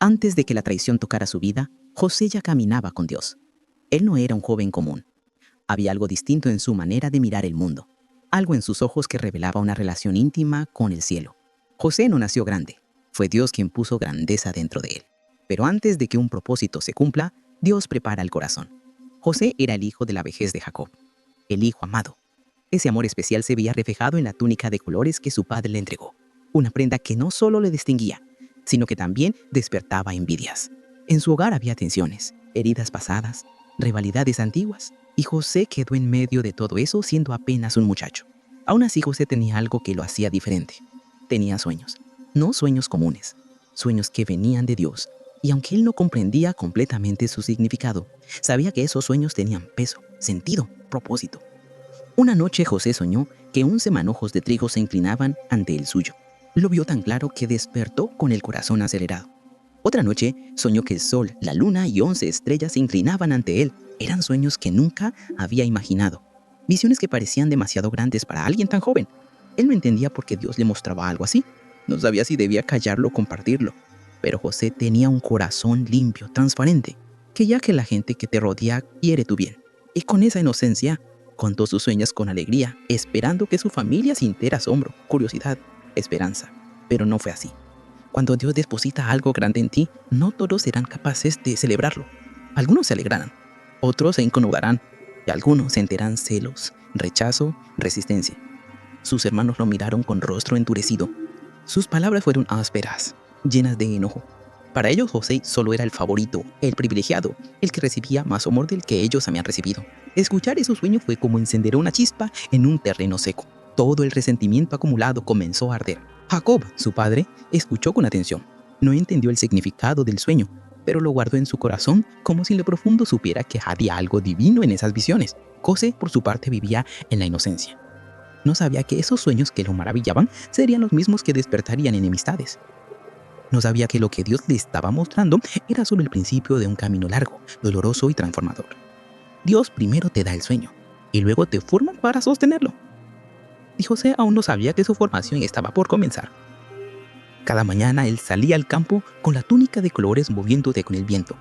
Antes de que la traición tocara su vida, José ya caminaba con Dios. Él no era un joven común. Había algo distinto en su manera de mirar el mundo, algo en sus ojos que revelaba una relación íntima con el cielo. José no nació grande, fue Dios quien puso grandeza dentro de él. Pero antes de que un propósito se cumpla, Dios prepara el corazón. José era el hijo de la vejez de Jacob, el hijo amado. Ese amor especial se veía reflejado en la túnica de colores que su padre le entregó, una prenda que no solo le distinguía, sino que también despertaba envidias. En su hogar había tensiones, heridas pasadas, rivalidades antiguas, y José quedó en medio de todo eso siendo apenas un muchacho. Aún así, José tenía algo que lo hacía diferente. Tenía sueños, no sueños comunes, sueños que venían de Dios, y aunque él no comprendía completamente su significado, sabía que esos sueños tenían peso, sentido, propósito. Una noche José soñó que 11 manojos de trigo se inclinaban ante el suyo. Lo vio tan claro que despertó con el corazón acelerado. Otra noche soñó que el sol, la luna y 11 estrellas se inclinaban ante él. Eran sueños que nunca había imaginado. Visiones que parecían demasiado grandes para alguien tan joven. Él no entendía por qué Dios le mostraba algo así. No sabía si debía callarlo o compartirlo. Pero José tenía un corazón limpio, transparente, que ya que la gente que te rodea quiere tu bien. Y con esa inocencia, contó sus sueños con alegría, esperando que su familia sintiera asombro, curiosidad, esperanza. Pero no fue así. Cuando Dios deposita algo grande en ti, no todos serán capaces de celebrarlo. Algunos se alegrarán, otros se incomodarán, y algunos sentirán celos, rechazo, resistencia. Sus hermanos lo miraron con rostro endurecido. Sus palabras fueron ásperas, llenas de enojo. Para ellos José solo era el favorito, el privilegiado, el que recibía más amor del que ellos habían recibido. Escuchar esos sueños fue como encender una chispa en un terreno seco. Todo el resentimiento acumulado comenzó a arder. Jacob, su padre, escuchó con atención. No entendió el significado del sueño, pero lo guardó en su corazón como si en lo profundo supiera que había algo divino en esas visiones. José, por su parte, vivía en la inocencia. No sabía que esos sueños que lo maravillaban serían los mismos que despertarían enemistades. No sabía que lo que Dios le estaba mostrando era solo el principio de un camino largo, doloroso y transformador. Dios primero te da el sueño y luego te forma para sostenerlo. Y José aún no sabía que su formación estaba por comenzar. Cada mañana él salía al campo con la túnica de colores moviéndose con el viento.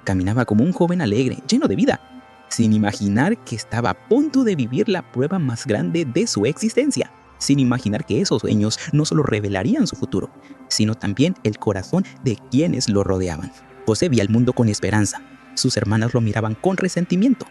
Caminaba como un joven alegre, lleno de vida, sin imaginar que estaba a punto de vivir la prueba más grande de su existencia. Sin imaginar que esos sueños no solo revelarían su futuro, sino también el corazón de quienes lo rodeaban. José veía el mundo con esperanza. Sus hermanas lo miraban con resentimiento.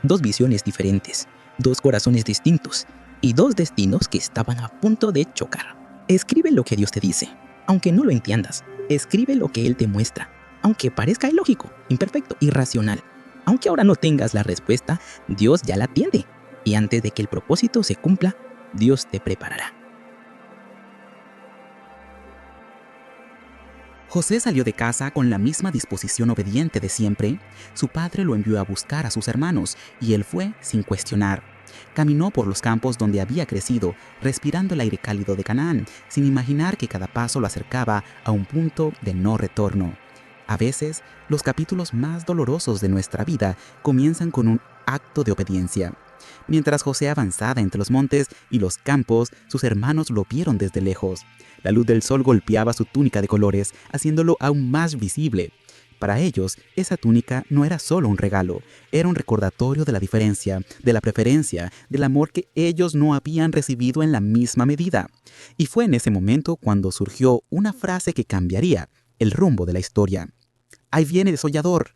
Dos visiones diferentes, dos corazones distintos y dos destinos que estaban a punto de chocar. Escribe lo que Dios te dice, aunque no lo entiendas. Escribe lo que Él te muestra, aunque parezca ilógico, imperfecto, irracional. Aunque ahora no tengas la respuesta, Dios ya la tiene. Y antes de que el propósito se cumpla, Dios te preparará. José salió de casa con la misma disposición obediente de siempre. Su padre lo envió a buscar a sus hermanos y él fue sin cuestionar. Caminó por los campos donde había crecido, respirando el aire cálido de Canaán, sin imaginar que cada paso lo acercaba a un punto de no retorno. A veces, los capítulos más dolorosos de nuestra vida comienzan con un acto de obediencia. Mientras José avanzaba entre los montes y los campos, sus hermanos lo vieron desde lejos. La luz del sol golpeaba su túnica de colores, haciéndolo aún más visible. Para ellos, esa túnica no era solo un regalo, era un recordatorio de la diferencia, de la preferencia, del amor que ellos no habían recibido en la misma medida. Y fue en ese momento cuando surgió una frase que cambiaría el rumbo de la historia. ¡Ahí viene el desollador!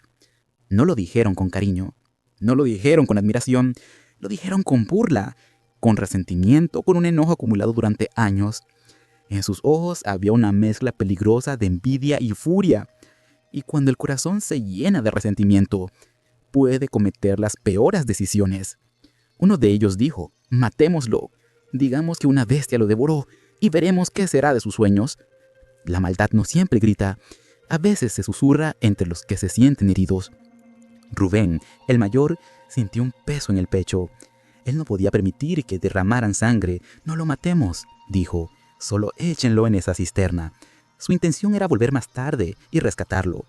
No lo dijeron con cariño, no lo dijeron con admiración, lo dijeron con burla, con resentimiento, con un enojo acumulado durante años. En sus ojos había una mezcla peligrosa de envidia y furia. Y cuando el corazón se llena de resentimiento, puede cometer las peores decisiones. Uno de ellos dijo: «Matémoslo. Digamos que una bestia lo devoró y veremos qué será de sus sueños». La maldad no siempre grita. A veces se susurra entre los que se sienten heridos. Rubén, el mayor, sintió un peso en el pecho. Él no podía permitir que derramaran sangre. «No lo matemos», dijo. «Solo échenlo en esa cisterna». Su intención era volver más tarde y rescatarlo.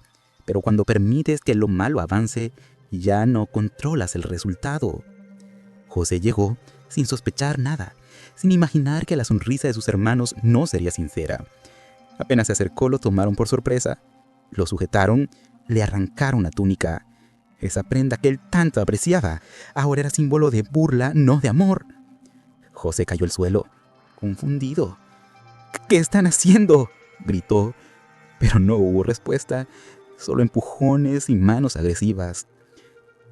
Pero cuando permites que lo malo avance, ya no controlas el resultado. José llegó sin sospechar nada, sin imaginar que la sonrisa de sus hermanos no sería sincera. Apenas se acercó, lo tomaron por sorpresa. Lo sujetaron, le arrancaron la túnica. Esa prenda que él tanto apreciaba ahora era símbolo de burla, no de amor. José cayó al suelo, confundido. ¿Qué están haciendo?, gritó, pero no hubo respuesta, solo empujones y manos agresivas.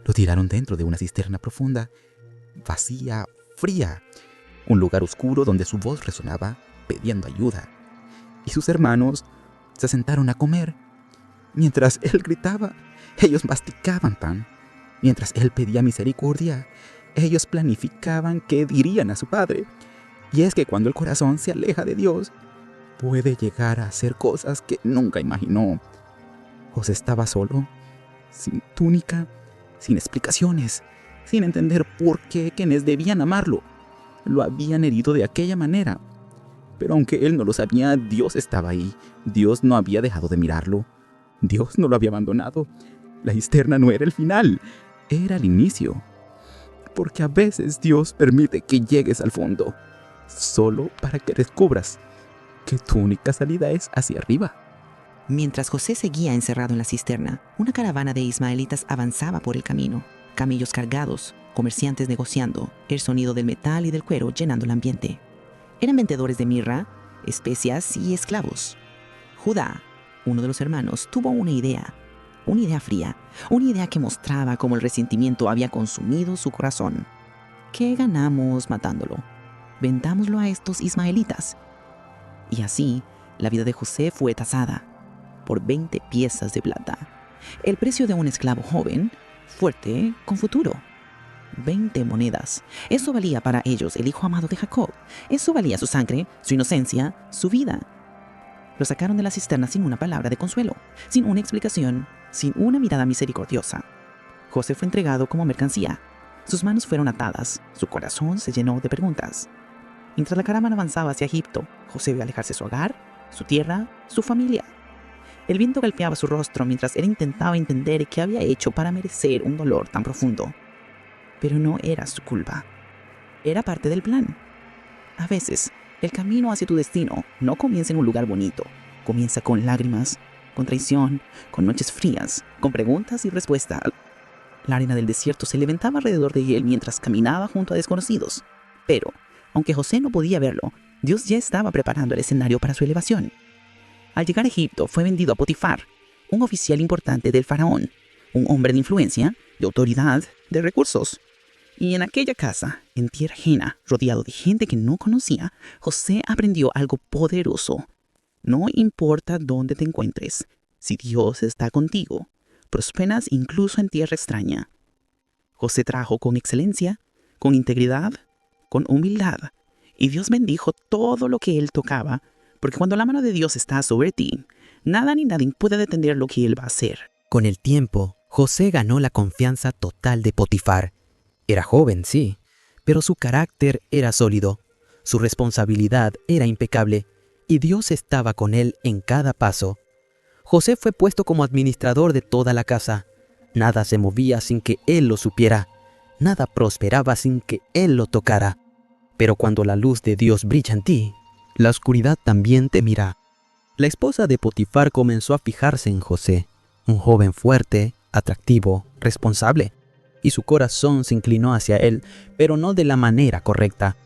Lo tiraron dentro de una cisterna profunda, vacía, fría, un lugar oscuro donde su voz resonaba pidiendo ayuda. Y sus hermanos se sentaron a comer. Mientras él gritaba, ellos masticaban pan. Mientras él pedía misericordia, ellos planificaban qué dirían a su padre. Y es que cuando el corazón se aleja de Dios, puede llegar a hacer cosas que nunca imaginó. José estaba solo, sin túnica, sin explicaciones, sin entender por qué quienes debían amarlo lo habían herido de aquella manera. Pero aunque él no lo sabía, Dios estaba ahí. Dios no había dejado de mirarlo. Dios no lo había abandonado. La cisterna no era el final, era el inicio. Porque a veces Dios permite que llegues al fondo, solo para que descubras que tu única salida es hacia arriba. Mientras José seguía encerrado en la cisterna, una caravana de ismaelitas avanzaba por el camino. Camellos cargados, comerciantes negociando, el sonido del metal y del cuero llenando el ambiente. Eran vendedores de mirra, especias y esclavos. Judá, uno de los hermanos, tuvo una idea fría, una idea que mostraba cómo el resentimiento había consumido su corazón. ¿Qué ganamos matándolo? Vendámoslo a estos ismaelitas. Y así, la vida de José fue tasada por 20 piezas de plata. El precio de un esclavo joven, fuerte, con futuro. 20 monedas. Eso valía para ellos el hijo amado de Jacob. Eso valía su sangre, su inocencia, su vida. Lo sacaron de la cisterna sin una palabra de consuelo, sin una explicación, sin una mirada misericordiosa. José fue entregado como mercancía. Sus manos fueron atadas, su corazón se llenó de preguntas. Mientras la caravana avanzaba hacia Egipto, José vio alejarse su hogar, su tierra, su familia. El viento golpeaba su rostro mientras él intentaba entender qué había hecho para merecer un dolor tan profundo. Pero no era su culpa. Era parte del plan. A veces, el camino hacia tu destino no comienza en un lugar bonito. Comienza con lágrimas, con traición, con noches frías, con preguntas y respuestas. La arena del desierto se levantaba alrededor de él mientras caminaba junto a desconocidos. Pero, aunque José no podía verlo, Dios ya estaba preparando el escenario para su elevación. Al llegar a Egipto, fue vendido a Potifar, un oficial importante del faraón, un hombre de influencia, de autoridad, de recursos. Y en aquella casa, en tierra ajena, rodeado de gente que no conocía, José aprendió algo poderoso. No importa dónde te encuentres, si Dios está contigo, prosperas incluso en tierra extraña. José trabajó con excelencia, con integridad, con humildad, y Dios bendijo todo lo que él tocaba, porque cuando la mano de Dios está sobre ti, nada ni nadie puede detener lo que él va a hacer. Con el tiempo, José ganó la confianza total de Potifar. Era joven, sí, pero su carácter era sólido, su responsabilidad era impecable, y Dios estaba con él en cada paso. José fue puesto como administrador de toda la casa. Nada se movía sin que él lo supiera. Nada prosperaba sin que él lo tocara. Pero cuando la luz de Dios brilla en ti, la oscuridad también te mira. La esposa de Potifar comenzó a fijarse en José, un joven fuerte, atractivo, responsable, y su corazón se inclinó hacia él, pero no de la manera correcta.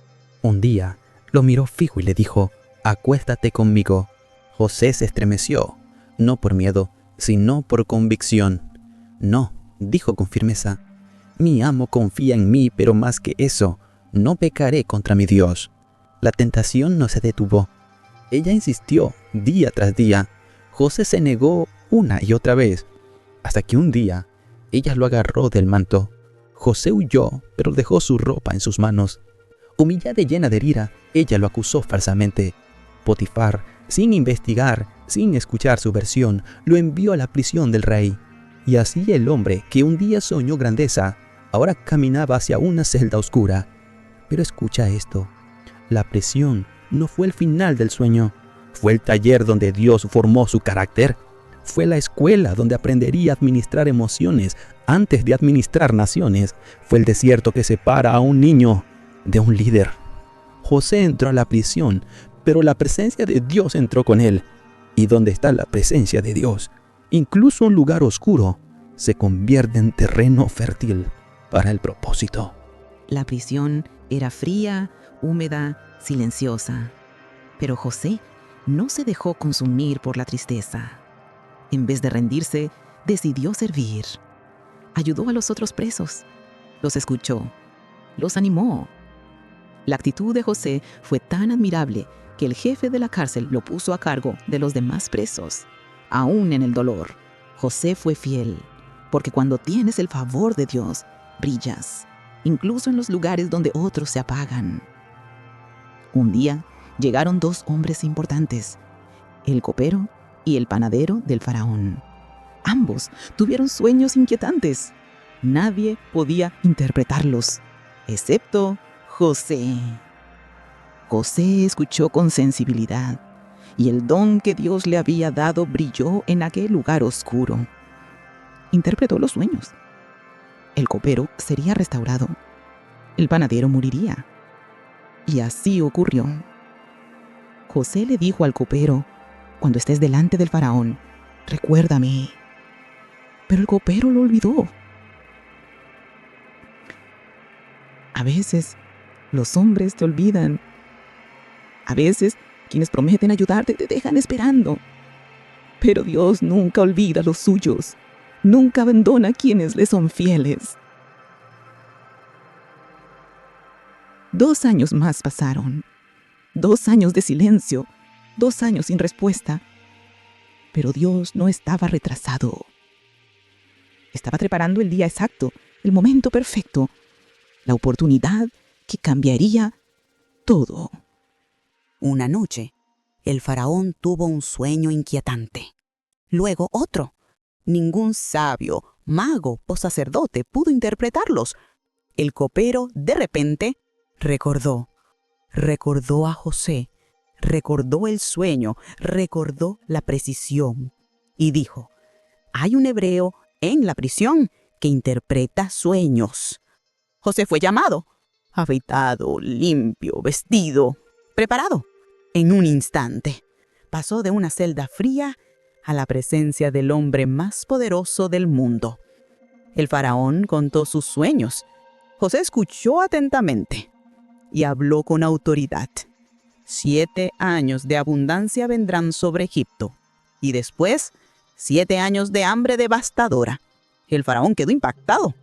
Un día, lo miró fijo y le dijo: «Acuéstate conmigo». José se estremeció, no por miedo, sino por convicción. «No», dijo con firmeza, «mi amo confía en mí, pero más que eso, no pecaré contra mi Dios». La tentación no se detuvo. Ella insistió día tras día. José se negó una y otra vez, hasta que un día ella lo agarró del manto. José huyó, pero dejó su ropa en sus manos. Humillada y llena de ira, ella lo acusó falsamente. Potifar, sin investigar, sin escuchar su versión, lo envió a la prisión del rey. Y así el hombre que un día soñó grandeza, ahora caminaba hacia una celda oscura. Pero escucha esto. La prisión no fue el final del sueño. Fue el taller donde Dios formó su carácter. Fue la escuela donde aprendería a administrar emociones antes de administrar naciones. Fue el desierto que separa a un niño de un líder. José entró a la prisión, pero la presencia de Dios entró con él. ¿Y dónde está la presencia de Dios? Incluso un lugar oscuro se convierte en terreno fértil para el propósito. La prisión era fría, húmeda, silenciosa. Pero José no se dejó consumir por la tristeza. En vez de rendirse, decidió servir. Ayudó a los otros presos. Los escuchó. Los animó. La actitud de José fue tan admirable que el jefe de la cárcel lo puso a cargo de los demás presos. Aún en el dolor, José fue fiel, porque cuando tienes el favor de Dios, brillas, incluso en los lugares donde otros se apagan. Un día llegaron dos hombres importantes, el copero y el panadero del faraón. Ambos tuvieron sueños inquietantes. Nadie podía interpretarlos, excepto José. José escuchó con sensibilidad, y el don que Dios le había dado brilló en aquel lugar oscuro. Interpretó los sueños. El copero sería restaurado. El panadero moriría. Y así ocurrió. José le dijo al copero: cuando estés delante del faraón, recuérdame. Pero el copero lo olvidó. A veces los hombres te olvidan. A veces quienes prometen ayudarte te dejan esperando. Pero Dios nunca olvida a los suyos. Nunca abandona a quienes le son fieles. 2 años más pasaron. 2 años de silencio. 2 años sin respuesta. Pero Dios no estaba retrasado. Estaba preparando el día exacto, el momento perfecto, la oportunidad que cambiaría todo. Una noche, el faraón tuvo un sueño inquietante. Luego otro. Ningún sabio, mago o sacerdote pudo interpretarlos. El copero, de repente, recordó a José, recordó el sueño, recordó la precisión y dijo: hay un hebreo en la prisión que interpreta sueños. José fue llamado, afeitado, limpio, vestido, preparado. En un instante, pasó de una celda fría a la presencia del hombre más poderoso del mundo. El faraón contó sus sueños. José escuchó atentamente y habló con autoridad. 7 años de abundancia vendrán sobre Egipto, y después 7 años de hambre devastadora. El faraón quedó impactado,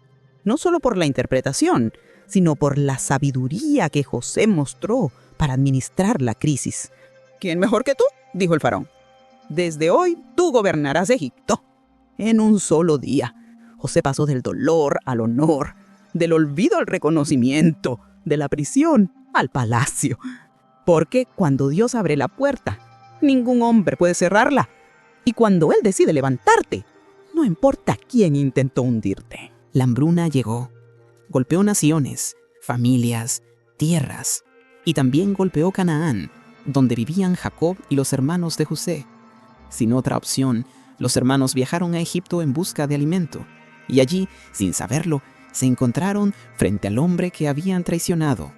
no solo por la interpretación, sino por la sabiduría que José mostró para administrar la crisis. ¿Quién mejor que tú?, dijo el faraón. Desde hoy tú gobernarás Egipto. En un solo día, José pasó del dolor al honor, del olvido al reconocimiento, de la prisión al palacio. Porque cuando Dios abre la puerta, ningún hombre puede cerrarla. Y cuando Él decide levantarte, no importa quién intentó hundirte. La hambruna llegó, golpeó naciones, familias, tierras, y también golpeó Canaán, donde vivían Jacob y los hermanos de José. Sin otra opción, los hermanos viajaron a Egipto en busca de alimento, y allí, sin saberlo, se encontraron frente al hombre que habían traicionado.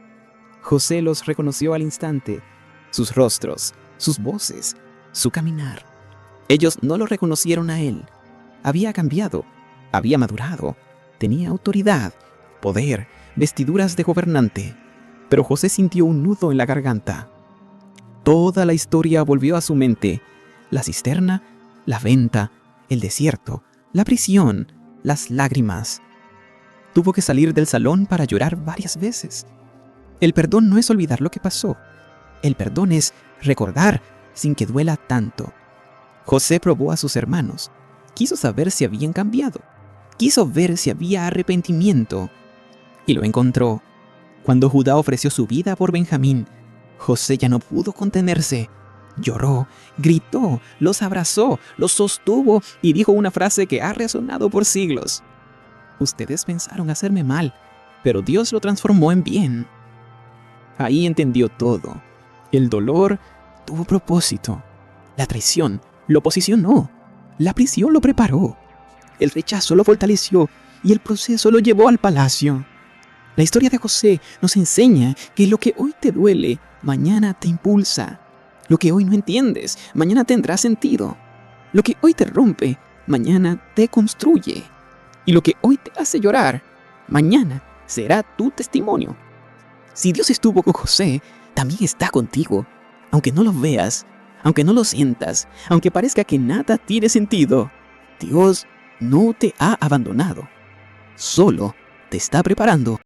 José los reconoció al instante, sus rostros, sus voces, su caminar. Ellos no lo reconocieron a él. Había cambiado, había madurado, tenía autoridad, poder, vestiduras de gobernante. Pero José sintió un nudo en la garganta. Toda la historia volvió a su mente: la cisterna, la venta, el desierto, la prisión, las lágrimas. Tuvo que salir del salón para llorar varias veces. El perdón no es olvidar lo que pasó. El perdón es recordar sin que duela tanto. José probó a sus hermanos. Quiso saber si habían cambiado. Quiso ver si había arrepentimiento. Y lo encontró. Cuando Judá ofreció su vida por Benjamín, José ya no pudo contenerse. Lloró, gritó, los abrazó, los sostuvo y dijo una frase que ha resonado por siglos: ustedes pensaron hacerme mal, pero Dios lo transformó en bien. Ahí entendió todo. El dolor tuvo propósito. La traición lo posicionó. La prisión lo preparó. El rechazo lo fortaleció y el proceso lo llevó al palacio. La historia de José nos enseña que lo que hoy te duele, mañana te impulsa. Lo que hoy no entiendes, mañana tendrá sentido. Lo que hoy te rompe, mañana te construye. Y lo que hoy te hace llorar, mañana será tu testimonio. Si Dios estuvo con José, también está contigo. Aunque no lo veas, aunque no lo sientas, aunque parezca que nada tiene sentido, Dios no te ha abandonado. Solo te está preparando